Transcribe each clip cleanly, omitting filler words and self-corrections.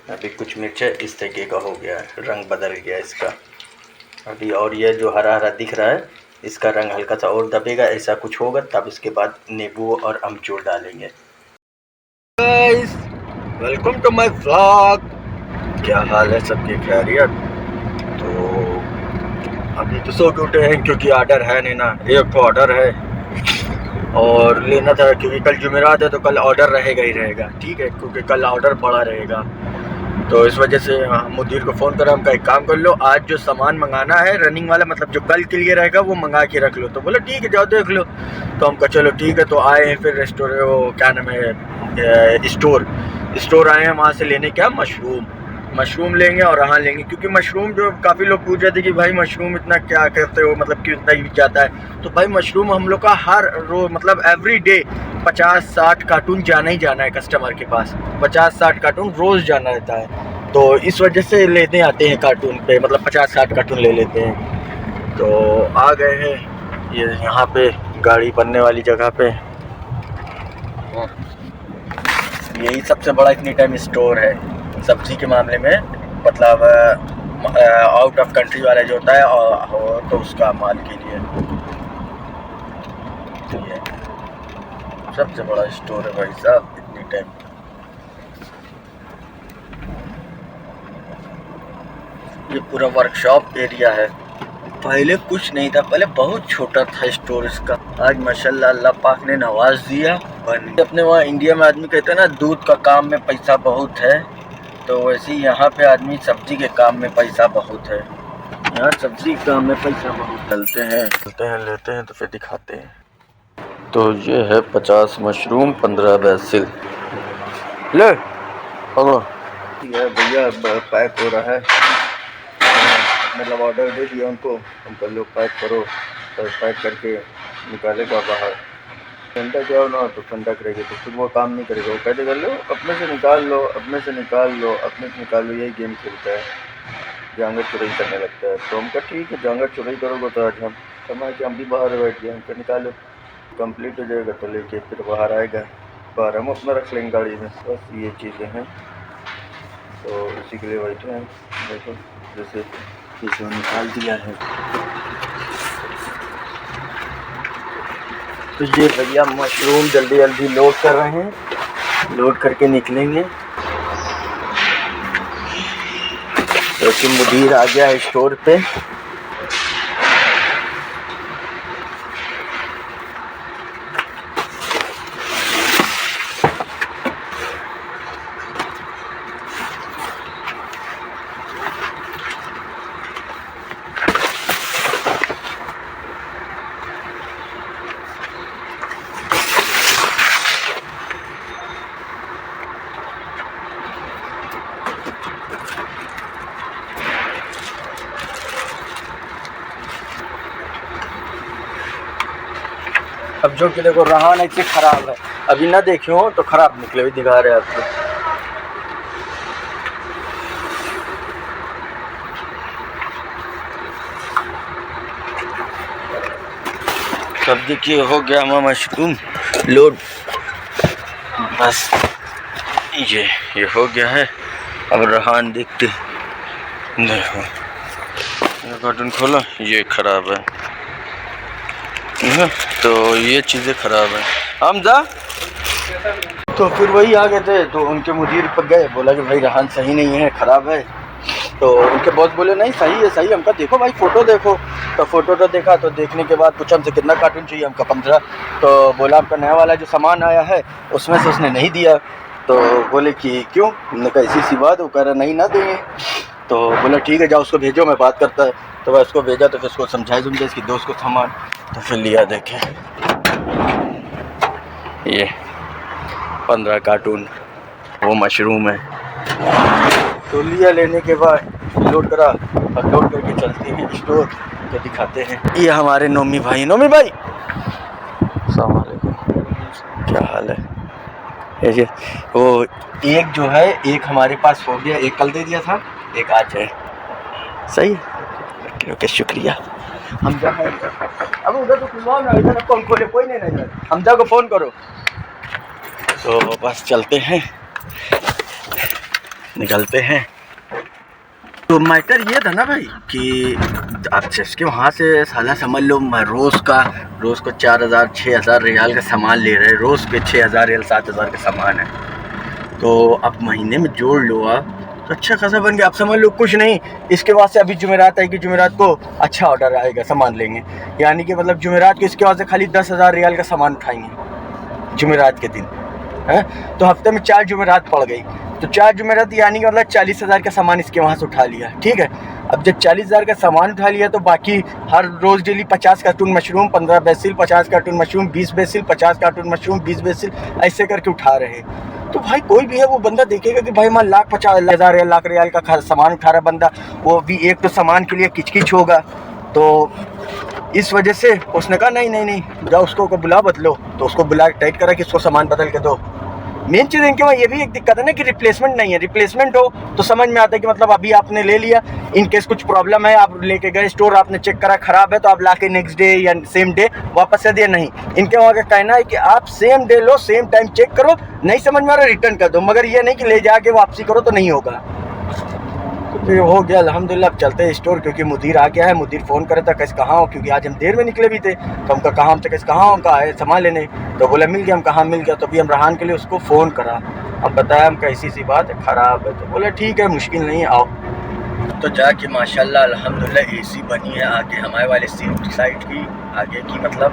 अभी कुछ मिर्चा इस तरीके का हो गया है, रंग बदल गया इसका अभी। और ये जो हरा हरा दिख रहा है इसका रंग हल्का सा और दबेगा, ऐसा कुछ होगा तब इसके बाद नींबू और अमचूर डालेंगे। Guys welcome to my vlog. क्या हाल है सबकी, खैरियत? तो अभी तो सो के उठे हैं क्योंकि ऑर्डर है नहीं ना, एक तो ऑर्डर है और लेना था क्योंकि कल जुमेरात है तो कल ऑर्डर रहेगा ही रहेगा, ठीक है, क्योंकि कल ऑर्डर बड़ा रहेगा। तो इस वजह से मुदीर को फ़ोन करा, हमका एक काम कर लो, आज जो सामान मंगाना है रनिंग वाला, मतलब जो कल के लिए रहेगा वो मंगा के रख लो। तो बोला ठीक है जाओ देख लो। तो हमका चलो ठीक है। तो आए हैं फिर रेस्टोरेंट, वो क्या नाम है, स्टोर आए हैं वहाँ से लेने क्या मशरूम लेंगे और यहाँ लेंगे, क्योंकि मशरूम जो काफ़ी लोग पूछ रहे थे कि भाई मशरूम इतना क्या करते हो, मतलब क्यों इतना यूज जाता है। तो भाई मशरूम हम लोग का हर रोज मतलब एवरी डे 50-60 कार्टून जाना ही जाना है कस्टमर के पास, 50-60 कार्टून रोज़ जाना रहता है। तो इस वजह से लेते आते हैं कार्टून पे, मतलब 50-60 कार्टून ले लेते हैं। तो आ गए हैं ये यहाँ पे गाड़ी बनने वाली जगह पे। यही सबसे बड़ा इतनी टाइम स्टोर है सब्जी के मामले में, मतलब आउट ऑफ कंट्री वाला जो होता है और तो उसका माल के लिए ये सबसे बड़ा स्टोर है भाई साहब इतनी टाइम। ये पूरा वर्कशॉप एरिया है, पहले कुछ नहीं था, पहले बहुत छोटा था स्टोर इसका। आज माशाल्लाह अल्लाह पाक ने नवाज दिया। अपने वहाँ इंडिया में आदमी कहते हैं ना दूध का काम में पैसा बहुत है, तो वैसे ही यहाँ पे आदमी सब्जी के काम में पैसा बहुत है। यहाँ सब्जी के काम में पैसा बहुत। चलते हैं लेते हैं तो फिर दिखाते हैं। तो ये है 50 मशरूम 15 बेसिल ले भैया पैक हो रहा है, मतलब ऑर्डर दे दिया उनको, उनका लोग पैक करो, तो पैक करके निकालेगा बाहर। ठंडा जाओ ना तो ठंडा करेगी तो फिर वो काम नहीं करेगा, वो कहते कर लो अपने से निकाल लो, अपने से निकाल लो, अपने से निकाल लो, यही गेम खेलता है, जांगर चुराई करने लगता है। तो हम कहा ठीक है जांगर चुराई करोगे तो आज हम समझ के हम भी बाहर बैठ गए, हमको निकालो, कंप्लीट हो जाएगा तो लेके फिर बाहर आएगा, बाहर हम अपना रख लेंगे गाड़ी में। बस ये चीज़ें हैं, तो इसी के लिए बैठे हैं। देखो जैसे इसे निकाल दिया है। तो ये भैया मशरूम जल्दी जल्दी लोड कर रहे हैं, लोड करके निकलेंगे। तो मुदीर आ गया है स्टोर पे। अब जो कि देखो रहान ऐसे ख़राब है, अभी ना देखे हो तो ख़राब निकले हुए दिखा रहे आपको। तब देखिए हो गया हमारा मशरूम लोड, बस ये हो गया है। अब रहान देखते, देखो कार्टून खोला, ये ख़राब है, तो ये चीज़ें ख़राब है। हमजा तो फिर वही आ गए थे, तो उनके मुदीर पर गए, बोला कि भाई रहान सही नहीं है, ख़राब है। तो उनके बॉस बोले नहीं सही है सही है। हमका देखो भाई फ़ोटो देखो, तो फ़ोटो तो देखा, तो देखने के बाद पूछा हमसे कितना कार्टून चाहिए, हमका 15। तो बोला आपका नया वाला जो सामान आया है उसमें से उसने नहीं दिया। तो बोले कि क्यों, हमने कहा ऐसी सी बात, वो कह रहा नहीं ना देंगे। तो बोला ठीक है जाओ उसको भेजो, मैं बात करता है। तो मैं उसको भेजा, तो फिर उसको समझाए इसकी दोस्त को सामान, तो फिर लिया। देखें ये 15 कार्टून वो मशरूम है। तो लिया, लेने के बाद लोड करा और लोड करके चलते हैं स्टोर, तो दिखाते हैं। ये हमारे नोमी भाई, नोमी भाई अस्सलाम वालेकुम, क्या हाल है? ऐसे वो एक जो है, एक हमारे पास हो गया, एक कल दे दिया था, एक आज है। सही है, ओके शुक्रिया। हम जा अब उधर तो खुलवाओ ना, इधर कौन खोले, कोई नहीं नजर, हमजा को फ़ोन करो। तो बस चलते हैं। निकलते हैं। तो मैटर ये था ना भाई कि आप जिसके वहाँ से साला समझ लो रोज़ को 4000 6000 रियाल का सामान ले रहे हैं। रोज़ के 6000 रियाल 7000 का सामान है, तो आप महीने में जोड़ लो आप तो अच्छा खासा बन गया। आप समझ लो कुछ नहीं, इसके बाद से अभी जुमेरात आएगी, जुमेरात को अच्छा ऑर्डर आएगा, सामान लेंगे, यानी कि मतलब जुमेरात को इसके बाद से खाली 10,000 रियाल का सामान उठाएंगे जुमेरात के दिन है। तो हफ्ते में 4 जुमेरात पड़ गई, तो 4 जुमेरात यानी कि मतलब 40,000 का सामान इसके वहाँ से उठा लिया। ठीक है, अब जब 40,000 का सामान उठा लिया तो बाकी हर रोज़ daily 50 carton mushroom, 15 basil, 50 carton mushroom, 20 basil, 50 carton mushroom, 20 basil, ऐसे करके उठा रहे। तो भाई कोई भी है वो बंदा देखेगा कि भाई मान 1,50,000 लाख रियाल का सामान उठा रहा बंदा, वो भी एक तो सामान के लिए किचकिच होगा। तो इस वजह से उसने कहा नहीं जाओ उसको बुला बदलो, तो उसको बुला टाइट करा कि इसको सामान बदल के दो। मेन चीज़ इनके वहाँ ये भी एक दिक्कत है ना कि रिप्लेसमेंट नहीं है। रिप्लेसमेंट हो तो समझ में आता है कि मतलब अभी आपने ले लिया, इन केस कुछ प्रॉब्लम है, आप लेके गए स्टोर, आपने चेक करा ख़राब है, तो आप लाके नेक्स्ट डे या सेम डे वापस से दिया। नहीं, इनके वहाँ का कहना है कि आप सेम डे लो, सेम टाइम चेक करो, नहीं समझ में आ रहा रिटर्न कर दो, मगर ये नहीं कि ले जाके वापसी करो तो नहीं होगा। तो ये हो गया अल्हम्दुलिल्लाह। अब चलते हैं स्टोर, क्योंकि मुदीर आ गया है। मुदीर फ़ोन करे था कैसे कहाँ हो, क्योंकि आज हम देर में निकले भी थे, तो हमका कहाँ हम कैसे कहाँ हो, कहा है सामान लेने, तो बोला मिल गया। हम कहाँ मिल गया, तो अभी हम रहान के लिए उसको फ़ोन करा, अब बताया हम कैसी सी बात है, ख़राब है, तो बोला ठीक है मुश्किल नहीं आओ। तो जाके माशाल्लाह अल्हम्दुलिल्लाह एसी बनी है आगे हमारे वाले सीट साइड की आगे की। मतलब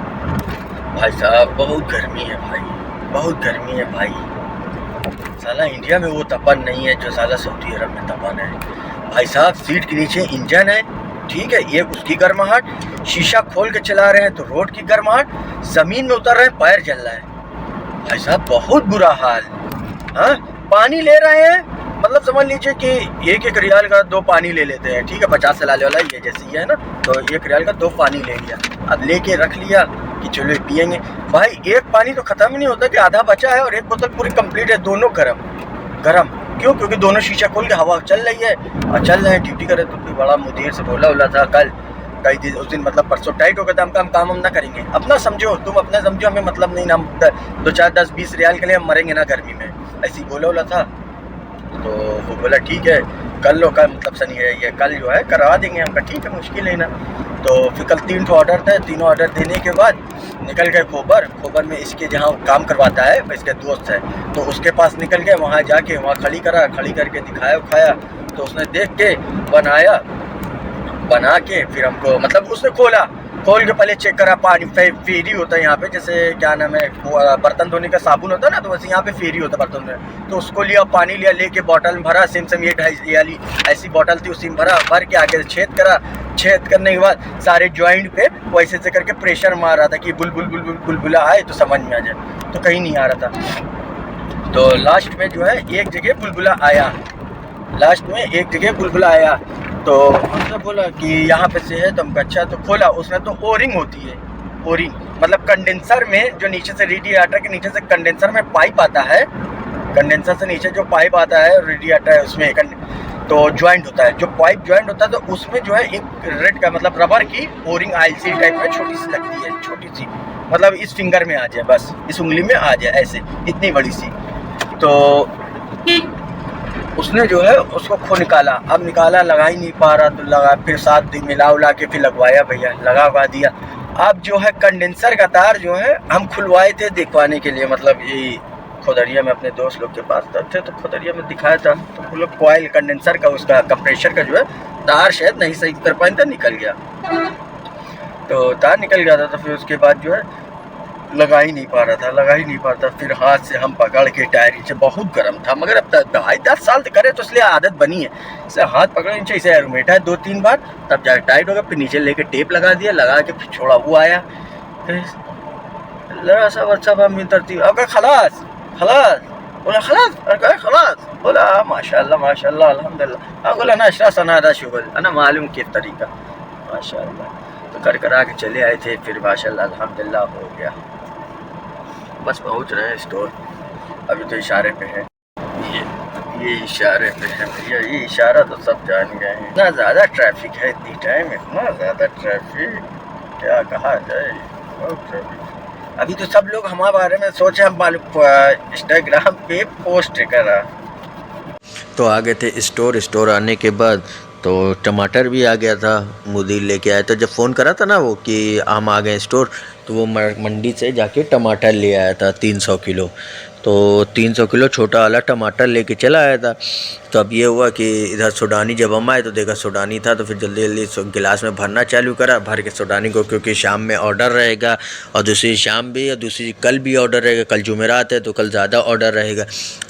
भाई साहब बहुत गर्मी है भाई, बहुत गर्मी है भाई। साला इंडिया में वो तपन नहीं है जो साला सऊदी अरब में तपन है भाई साहब। सीट के नीचे इंजन है, ठीक है, ये उसकी गर्माहट, शीशा खोल के चला रहे हैं तो रोड की गर्माहट, ज़मीन में उतर रहे हैं पैर जल रहा है भाई साहब, बहुत बुरा हाल। हाँ, पानी ले रहे हैं, मतलब समझ लीजिए कि 1 रियाल का 2 पानी ले लेते हैं, ठीक है, 50 से लाने वाला ये जैसे ही है ना, तो 1 रियाल का 2 पानी ले लिया। अब लेके रख लिया कि चलो पियेंगे भाई। एक पानी तो ख़त्म ही नहीं होता कि आधा बचा है और एक बोतल पूरी कंप्लीट है, दोनों गरम। क्यों? क्योंकि दोनों शीशा खोल के हवा चल रही है और चल रहे हैं ड्यूटी करे। तो फिर बड़ा मुदीर से बोला था कई दिन उस दिन मतलब परसों टाइट हो गया था, हम काम हम ना करेंगे, अपना समझो, तुम अपना समझो, हमें मतलब नहीं ना, 2 4 10 20 रियाल के लिए हम मरेंगे ना गर्मी में, ऐसे ही बोला था। तो वो बोला ठीक है कर लो, कल मतलब सनी है ये, कल जो है करवा देंगे। हम कहा ठीक है मुश्किल है ना। तो फिर कल 3 ऑर्डर थे, तीनों ऑर्डर देने के बाद निकल गए खोबर में, इसके जहाँ काम करवाता है इसके दोस्त है, तो उसके पास निकल गए। वहाँ जाके वहाँ खड़ी करके दिखाया उखाया, तो उसने देख के बना के फिर हमको मतलब उसने खोल के पहले चेक करा। पानी फेरी होता है यहाँ पे, जैसे क्या नाम है बर्तन धोने का साबुन होता है ना, तो वैसे यहाँ पे फेरी होता है बर्तन में। तो उसको लिया, पानी लिया, लेके बोतल में भरा, सेम ये 2.5 वाली ऐसी बोतल थी, उसी में भर के आगे छेद करने के बाद सारे जॉइंट पे वैसे से करके प्रेशर मार रहा था कि बुलबुला आए तो समझ में आ जाए, तो कहीं नहीं आ रहा था। तो लास्ट में जो है एक जगह बुलबुला आया, तो हमने बोला कि यहाँ पे से है, तो हमको अच्छा, तो खोला उसने, तो ओरिंग होती है, ओरिंग मतलब कंडेंसर में जो नीचे से रेडिएटर के नीचे से कंडेंसर में पाइप आता है, कंडेंसर से नीचे जो पाइप आता है रेडिएटर उसमें तो ज्वाइंट होता है, जो पाइप ज्वाइंट होता है, तो उसमें जो है एक रेड का मतलब रबर की ओरिंग आयल सील टाइप में छोटी सी लगती है, छोटी सी, मतलब इस फिंगर में आ जाए, बस इस उंगली में आ जाए ऐसे, इतनी बड़ी सी। तो उसने जो है उसको निकाला, अब निकाला, लगा ही नहीं पा रहा, तो लगा, फिर 7 दिन मिला के फिर लगवाया भैया, लगा दिया। अब जो है कंडेंसर का तार जो है हम खुलवाए थे दिखवाने के लिए, मतलब ये खोदरिया में अपने दोस्त लोग के पास थे, तो खोदरिया में दिखाया था, तो वो लोग कॉइल कंडेंसर का उसका कंप्रेशर का जो है तार शायद नहीं सही कर पाए थे, निकल गया, तो तार निकल गया था। तो फिर उसके बाद जो है लगा ही नहीं पा रहा था, फिर हाथ से हम पकड़ के टायर नीचे, बहुत गर्म था, मगर अब तक 10 साल करे तो इसलिए आदत बनी है, इसे हाथ पकड़े नीचे, इसे एरोमेटा 2-3 बार, तब जाकर टाइट हो गया, फिर नीचे लेके टेप लगा दिया, लगा के फिर छोड़ा, वो आया, सब हम तरतीब, अब खलास बोला खलास, बोला माशाल्लाह अल्हम्दुलिल्लाह, अब बोला ना अशरा सनादा शुगल अना मालूम किस तरीका, माशाल्लाह। तो करा के चले आए थे, फिर माशाल्लाह अल्हम्दुलिल्लाह हो गया। बस पहुंच रहे हैं स्टोर, अभी तो इशारे पे है, ये इशारे पे है भैया, ये इशारा तो सब जान गए हैं। इतना ज़्यादा ट्रैफिक है, इतनी टाइम इतना ज़्यादा ट्रैफिक, क्या कहा जाए, बहुत ट्रैफिक। अभी तो सब लोग हमारे बारे में सोचे, हम इंस्टाग्राम पे पोस्ट करा। तो आ गए थे स्टोर आने के बाद तो टमाटर भी आ गया था, मुदीर लेके आया। तो जब फ़ोन करा था ना वो कि हम आ गए स्टोर, तो वो मंडी से जाके टमाटर ले आया था 300 किलो। तो 300 किलो छोटा वाला टमाटर लेके चला आया था। तो अब ये हुआ कि इधर सूडानी जब हम आए तो देखा सूडानी था, तो फिर जल्दी जल्दी गिलास में भरना चालू करा, भर के सूडानी को, क्योंकि शाम में ऑर्डर रहेगा और दूसरी शाम भी और दूसरी कल भी ऑर्डर रहेगा। कल जुमेरात है तो कल ज़्यादा ऑर्डर रहेगा,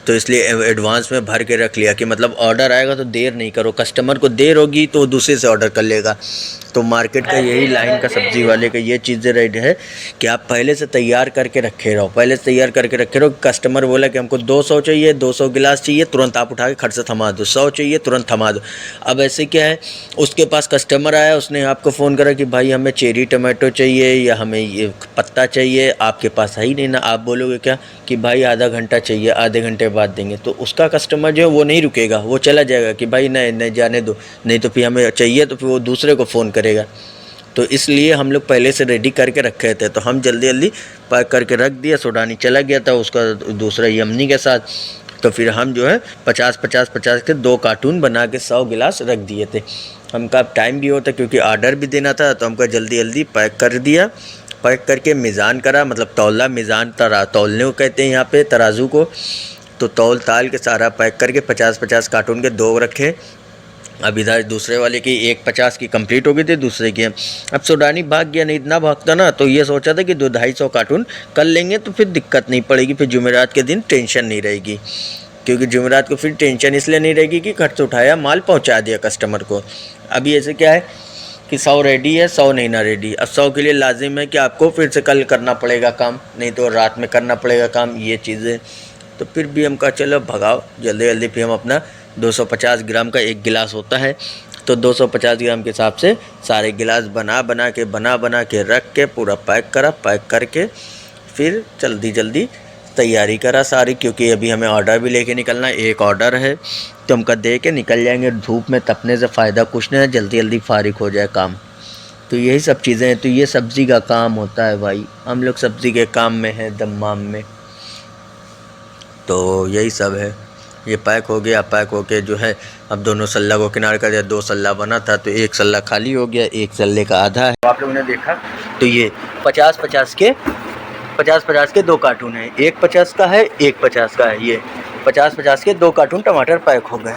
तो इसलिए एडवांस में भर के रख लिया कि मतलब ऑर्डर आएगा तो देर नहीं करो, कस्टमर को देर होगी तो दूसरे से ऑर्डर कर लेगा। तो मार्केट का यही लाइन का सब्ज़ी वाले का ये चीज़ें रेट है कि आप पहले से तैयार करके रखे रहो, पहले से तैयार करके रखे रहो। कस्टमर बोला कि हमको 200 चाहिए, 200 गिलास चाहिए, तुरंत आप उठा के खट से थमा दो, 100 चाहिए तुरंत थमा दो। अब ऐसे क्या है, उसके पास कस्टमर आया, उसने आपको फ़ोन करा कि भाई हमें चेरी टमाटो चाहिए या हमें ये पत्ता चाहिए, आपके पास है ही नहीं ना। आप बोलोगे क्या कि भाई आधा घंटा चाहिए, आधे घंटे बाद देंगे, तो उसका कस्टमर जो है वो नहीं रुकेगा, वो चला जाएगा कि भाई नहीं नहीं जाने दो, नहीं तो फिर हमें चाहिए तो फिर वो दूसरे को फ़ोन करेगा। तो इसलिए हम लोग पहले से रेडी करके रखे थे, तो हम जल्दी जल्दी पैक करके रख दिया। सूडानी चला गया था उसका दूसरा यमनी के साथ, तो फिर हम जो है 50-50 के 2 कार्टून बना के 100 गिलास रख दिए थे। हमका अब टाइम भी होता क्योंकि ऑर्डर भी देना था, तो हमका जल्दी जल्दी पैक कर दिया। पैक करके मीज़ान करा, मतलब तौला, मीज़ान तौलने को कहते हैं यहाँ पे, तराजू को। तो तौल ताल के सारा पैक करके 50-50 कार्टून के 2 रखे। अब इधर दूसरे वाले की 150 की कंप्लीट हो गई थी, दूसरे की। अब सूडानी भाग गया, नहीं इतना भागता ना, तो ये सोचा था कि 200-250 कार्टून कर लेंगे तो फिर दिक्कत नहीं पड़ेगी, फिर जुमेरात के दिन टेंशन नहीं रहेगी। क्योंकि जुमेरात को फिर टेंशन इसलिए नहीं रहेगी कि खर्च उठाया, माल पहुंचा दिया कस्टमर को। अभी ऐसे क्या है कि 100 रेडी है, 100 नहीं ना रेडी। अब 100 के लिए लाजिम है कि आपको फिर से कल करना पड़ेगा काम, नहीं तो रात में करना पड़ेगा काम, ये चीज़ें। तो फिर भी हम कहा चलो भगाओ जल्दी जल्दी। फिर हम अपना 250 ग्राम का एक गिलास होता है, तो 250 ग्राम के हिसाब से सारे गिलास बना के रख के पूरा पैक करा। पैक करके फिर जल्दी जल्दी तैयारी करा सारी, क्योंकि अभी हमें ऑर्डर भी लेके निकलना है। एक ऑर्डर है तो हमका दे के निकल जाएंगे। धूप में तपने से फ़ायदा कुछ नहीं है, जल्दी जल्दी फारिग हो जाए काम। तो यही सब चीज़ें हैं। तो ये सब्ज़ी का काम होता है भाई, हम लोग सब्ज़ी के काम में हैं, दम्माम में। तो यही सब है। ये पैक हो गया, पैक होके जो है अब दोनों सल्ला को किनारे कर दिया। 2 सल्ला बना था तो 1 सल्ला खाली हो गया, 1 सल्ले का आधा है। आप लोगों ने देखा तो ये 50-50 के 2 कार्टून है, एक 50 का है, एक 50 का है। ये 50-50 के 2 कार्टून टमाटर पैक हो गए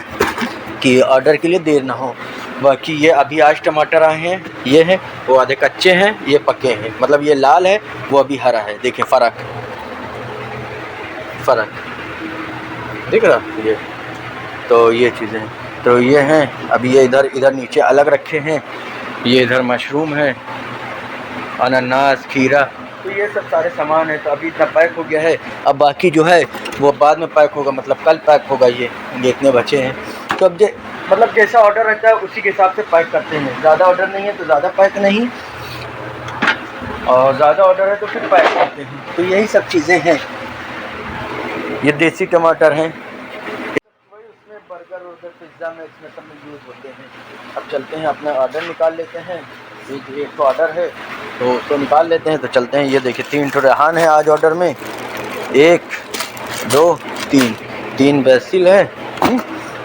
कि ऑर्डर के लिए देर ना हो। बाकी ये अभी आज टमाटर आए हैं, ये हैं, वो आधे कच्चे हैं, ये पके हैं, मतलब ये लाल है, वो अभी हरा है। देखिए फ़र्क दिख रहा ये। तो ये चीज़ें, तो ये हैं। अभी ये इधर नीचे अलग रखे हैं। ये इधर मशरूम है, अनानास, खीरा, तो ये सब सारे सामान है। तो अभी इतना पैक हो गया है, अब बाकी जो है वो बाद में पैक होगा, मतलब कल पैक होगा। ये इतने बचे हैं। तो अब मतलब जैसा ऑर्डर रहता है उसी के हिसाब से पैक करते हैं। ज़्यादा ऑर्डर नहीं है तो ज़्यादा पैक नहीं, और ज़्यादा ऑर्डर है तो फिर पैक करते हैं। तो यही सब चीज़ें हैं। ये देसी टमाटर हैं, वही उसमें बर्गर वर्गर पिज़्ज़ा में इसमें सब में यूज़ होते हैं। अब चलते हैं अपना ऑर्डर निकाल लेते हैं। एक तो ऑर्डर है तो उसको निकाल लेते हैं। तो चलते हैं। ये देखिए 3 ठो रेहान है आज ऑर्डर में, 1 2 3 बेसिल है,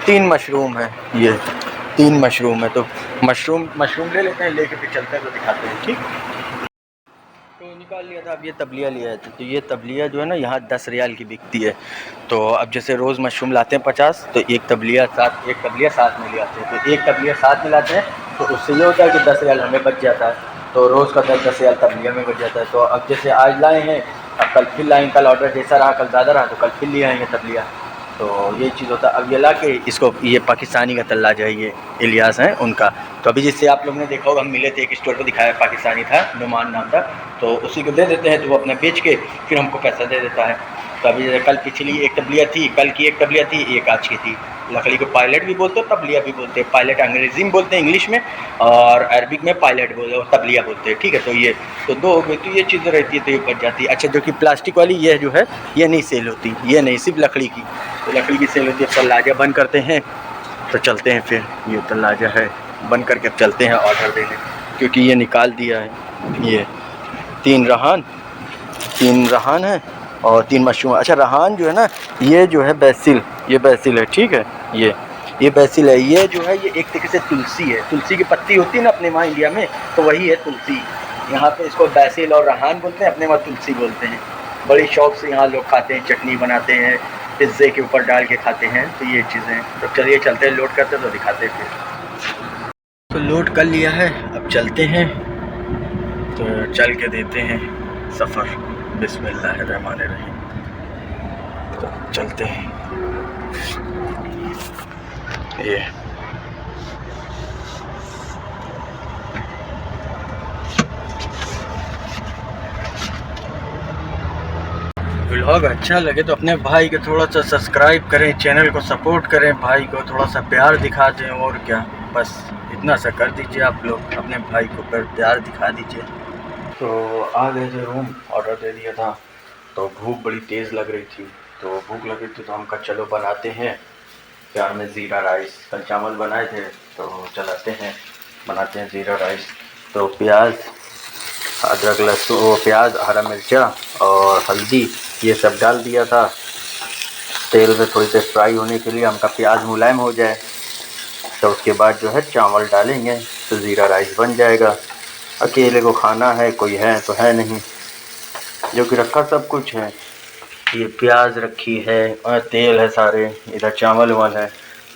3 मशरूम है। ये 3 मशरूम है। तो मशरूम ले लेते हैं, लेके फिर चलते हैं तो दिखाते हैं, ठीक। तो निकाल लिया था। अब ये तबलिया लिया है, तो ये तबलिया जो है ना यहाँ 10 रियाल की बिकती है। तो अब जैसे रोज़ मशरूम लाते हैं 50, तो एक तबलिया साथ में ले आते हैं। तो एक तबलिया साथ में लाते हैं, तो उससे ये होता है कि 10 रियाल हमें बच जाता है। तो रोज़ का 10 रियाल तबलिया में बच जाता है। तो अब जैसे आज लाए हैं, अब कल फिर लाएंगे। कल ऑर्डर जैसा रहा, कल ज़्यादा रहा तो कल फिर ले आएँगे तबलिया। तो ये चीज़ होता है। अब ये ला के इसको, ये पाकिस्तानी का तल्ला जो है, ये इलियास हैं उनका। तो अभी जिससे आप लोगों ने देखा होगा, हम मिले थे एक स्टोर पर, दिखाया, पाकिस्तानी था, नुमान नाम था। तो उसी को दे देते हैं, तो वो अपना बेच के फिर हमको पैसा दे देता है। तो अभी कल पिछली एक तबलिया थी, कल की एक तबलिया थी, एक आज की थी। लकड़ी को पायलट भी बोलते हैं, तबलिया भी बोलते हैं। पायलट अंग्रेज़ी में बोलते हैं, इंग्लिश में, और अरबिक में पायलट बोलते हैं, तबलिया बोलते हैं, ठीक है। तो ये तो 2 हो गई। तो ये चीज़ें रहती है तो ये बच जाती है। अच्छा, जो कि प्लास्टिक वाली ये जो है, ये नहीं सेल होती, ये नहीं, सिर्फ लकड़ी की। तो लकड़ी की सेल होती है। तल्लाजा बंद करते हैं तो चलते हैं फिर। ये तल्लाजा है, बंद करके अब चलते हैं ऑर्डर देने, क्योंकि ये निकाल दिया है। ये 3 रहान है, और 3 मशरूम। अच्छा रहान जो है ना, ये जो है बैसिल, ये बैसिल है, ठीक है। ये बैसिल है, ये जो है ये एक तरीके से तुलसी है। तुलसी की पत्ती होती है ना अपने वहाँ इंडिया में, तो वही है तुलसी। यहाँ पे इसको बैसिल और रहान बोलते हैं, अपने वहाँ तुलसी बोलते हैं। बड़ी शौक से यहाँ लोग खाते हैं, चटनी बनाते हैं, पिज़्ज़े के ऊपर डाल के खाते हैं। तो ये चीज़ें, तो चलिए चलते हैं, लोड करते हैं तो दिखाते हैं फिर। तो लोड कर लिया है, अब चलते हैं। तो चल के देते हैं सफ़र। बिस्मिल्लाहिर्रहमानिर्रहीम। तो चलते हैं। ये व्लॉग अच्छा लगे तो अपने भाई को थोड़ा सा सब्सक्राइब करें, चैनल को सपोर्ट करें, भाई को थोड़ा सा प्यार दिखा दें। और क्या, बस इतना सा कर दीजिए आप लोग, अपने भाई को प्यार दिखा दीजिए। तो आ गए थे रूम, ऑर्डर दे दिया था। तो भूख बड़ी तेज़ लग रही थी, तो भूख लग रही थी तो हम कहा चलो बनाते हैं प्यार में ज़ीरा राइस। कल चावल बनाए थे तो चलाते हैं, बनाते हैं ज़ीरा राइस। तो प्याज, अदरक, लहसुन, वो प्याज, हरा मिर्चा और हल्दी ये सब डाल दिया था तेल में थोड़ी देर फ्राई होने के लिए, हमका प्याज मुलायम हो जाए। तो उसके बाद जो है चावल डालेंगे तो ज़ीरा राइस बन जाएगा। अकेले को खाना है, कोई है तो है नहीं, जो कि रखा सब कुछ है। ये प्याज रखी है और तेल है सारे, इधर चावल वाल है,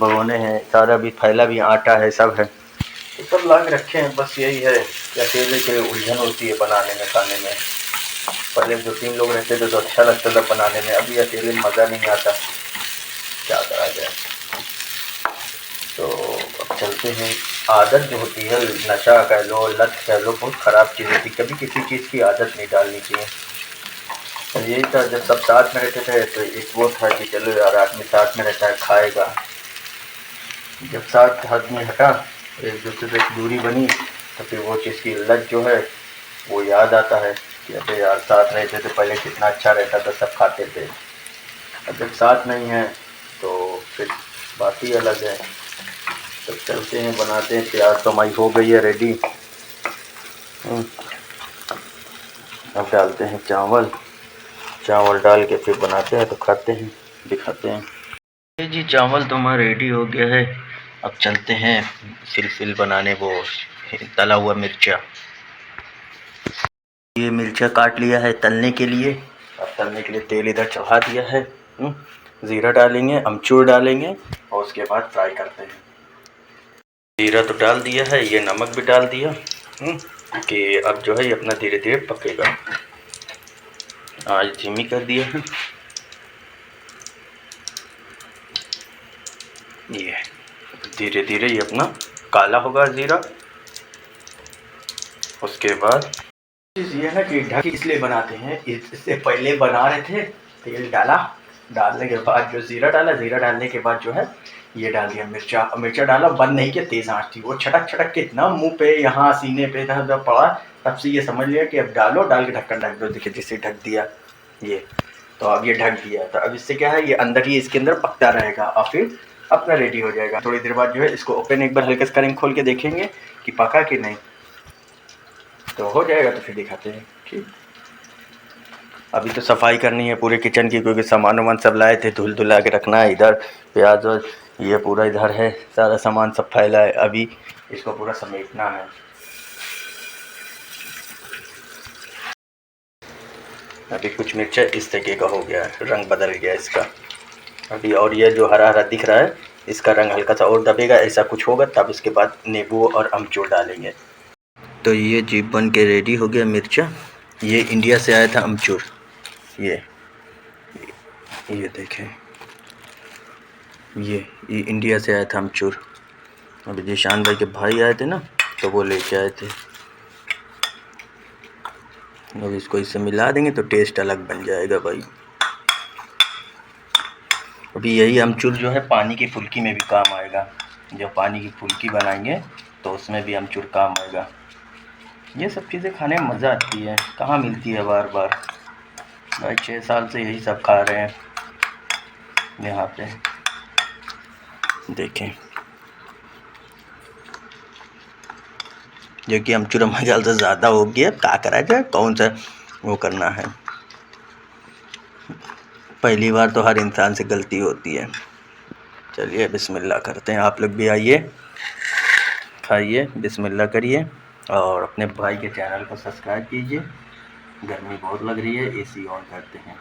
भगोने हैं, सारा भी फैला भी, आटा है, सब है। तो सब ला के रखे हैं। बस यही है कि अकेले के उलझन होती है बनाने में, खाने में। पहले 2-3 लोग रहते थे तो अच्छा लगता था बनाने में, अभी अकेले में मज़ा नहीं आता, क्या करा जाए। तो अब चलते हैं। आदत जो होती है, नशा कह लो, लत कह लो, बहुत ख़राब चीज़ होती है। कभी किसी चीज़ की आदत नहीं डालनी चाहिए। और यही था, जब सब साथ में रहते थे तो एक वो था कि चलो यार आदमी साथ में रहता है, खाएगा। जब साथ आदमी हटा, एक दूसरे से दूरी बनी, तो फिर वो चीज़ की लत जो है वो याद आता है कि अबे यार साथ रहते थे पहले कितना अच्छा रहता था, सब खाते थे। अब जब साथ नहीं है तो फिर बात ही अलग है। तो चलते हैं, बनाते हैं। प्याज तो हमारी हो गई है रेडी। अब डालते हैं चावल, चावल डाल के फिर बनाते हैं, तो खाते हैं, दिखाते हैं। ये जी चावल तो हमारा रेडी हो गया है। अब चलते हैं फिल बनाने, वो तला हुआ मिर्चा। ये मिर्चा काट लिया है तलने के लिए। अब तलने के लिए तेल इधर चढ़ा दिया है। ज़ीरा डालेंगे, अमचूर डालेंगे और उसके बाद फ्राई करते हैं। ज़ीरा तो डाल दिया है, ये नमक भी डाल दिया कि अब जो है ये अपना धीरे धीरे पकेगा। आज धीमी कर दिया है। ये धीरे धीरे ये अपना काला होगा ज़ीरा। उसके बाद ये ना कि ढक इसलिए बनाते हैं, इससे पहले बना रहे थे, तेल डाला, डालने के बाद जो ज़ीरा डाला, ज़ीरा डालने के बाद जो है ये डाल दिया मिर्चा डाला, बंद नहीं किया, तेज़ आंच थी, वो छटक छटक के इतना मुंह पे, यहाँ सीने पे इधर उधर पड़ा। तब से ये समझ लिया कि अब डालो, डाल के ढक्कन ढक दो। देखिए जिससे ढक दिया ये, तो अब ये ढक दिया, तो अब इससे क्या है, ये अंदर ही इसके अंदर पकता रहेगा और फिर अपना रेडी हो जाएगा। थोड़ी देर बाद जो है इसको ओपन एक बार हल्का से करेंगे, खोल के देखेंगे कि पका कि नहीं, तो हो जाएगा तो फिर दिखाते हैं। ठीक, अभी तो सफाई करनी है पूरे किचन की, क्योंकि सामान वामान सब लाए थे, धुल धुला के रखना है। इधर प्याज और ये पूरा इधर है, सारा सामान सब फैला है, अभी इसको पूरा समेटना है। अभी कुछ मिर्चा इस तरीके का हो गया है, रंग बदल गया इसका अभी। और ये जो हरा हरा दिख रहा है, इसका रंग हल्का सा और दबेगा, ऐसा कुछ होगा, तब इसके बाद नींबू और अमचूर डालेंगे। तो ये जी बन के रेडी हो गया मिर्चा। ये इंडिया से आया था अमचूर, ये देखें, ये इंडिया से आया था अमचूर। अभी जीशान भाई के भाई आए थे ना, तो वो लेके आए थे। अब इसको इससे मिला देंगे तो टेस्ट अलग बन जाएगा भाई। अभी यही अमचूर जो है पानी की फुल्की में भी काम आएगा। जब पानी की फुल्की बनाएंगे तो उसमें भी अमचूर काम आएगा। ये सब चीज़ें खाने में मज़ा आती है, कहाँ मिलती है बार बार भाई। 6 साल से यही सब खा रहे हैं यहाँ पे। देखें, जो कि अमचूर हमारे ख्याल से ज़्यादा हो गया, क्या करा जाए, कौन सा वो करना है। पहली बार तो हर इंसान से गलती होती है। चलिए बिस्मिल्लाह करते हैं। आप लोग भी आइए, खाइए, बिस्मिल्लाह करिए और अपने भाई के चैनल को सब्सक्राइब कीजिए। गर्मी बहुत लग रही है, एसी ऑन करते हैं।